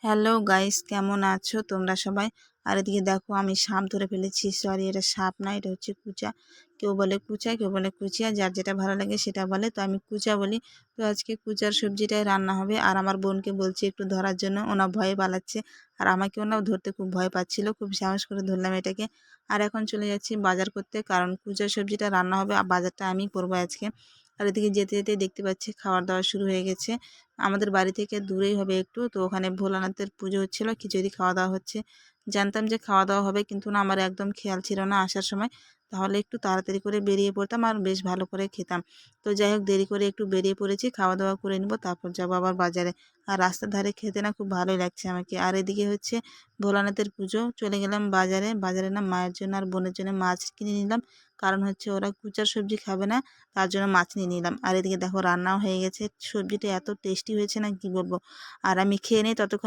Hello guys, কেমন আছো তোমরা সবাই? আর এদিকে দেখো আমি সাপ ধরে ফেলেছি। সরি, এটা সাপ না, এটা হচ্ছে কুচা। কেউ বলে কুচা, কেউ বলে কুচিয়া, যার যেটা ভালো লাগে সেটা বলে। তো আমি কুচা বলি। তো আজকে কুচার সবজিটাই রান্না হবে। আর আমার বোনকে বলছি একটু ধরার জন্য, ওনা ভয়ে পালাচ্ছে। আর আমাকে ওনাও ধরতে খুব ভয় পাচ্ছিল, খুব সাহস করে ধরলাম এটাকে। আর এখন চলে যাচ্ছি বাজার করতে, কারণ কুচার সবজিটা রান্না হবে আর বাজারটা আমি করবো আজকে। আর এদিকে যেতে যেতে দেখতে পাচ্ছি খাওয়ার দাওয়া শুরু হয়ে গেছে। আমাদের বাড়ি থেকে দূরেই হবে একটু, তো ওখানে ভোলানাথের পুজো হচ্ছিল, খিচুড়ি খাওয়া দাওয়া হচ্ছে। জানতাম যে খাওয়া দাওয়া হবে, কিন্তু না, আমার একদম খেয়াল ছিল না আসার সময়। তাহলে একটু তাড়াতাড়ি করে বেরিয়ে পড়তাম আর বেশ ভালো করে খেতাম। তো যাই হোক, দেরি করে একটু বেরিয়ে পড়েছি, খাওয়া দাওয়া করে নিব, তারপর যাবো আবার বাজারে। আর রাস্তার ধারে খেতে না খুব ভালোই লাগছে আমাকে। আর এদিকে হচ্ছে ভোলানাথের পুজো, চলে গেলাম বাজারে। বাজারে না মায়ের জন্য আর বোনের জন্য মাছ কিনে নিলাম, কারণ হচ্ছে ওরা কুচার সবজি খাবে না, তার জন্য মাছ নিয়ে নিলাম। আর এদিকে দেখো রান্নাও হয়ে গেছে, সবজিটা এত টেস্টি হয়েছে না কি বলবো। আর আমি খেয়ে নিই ততক্ষণ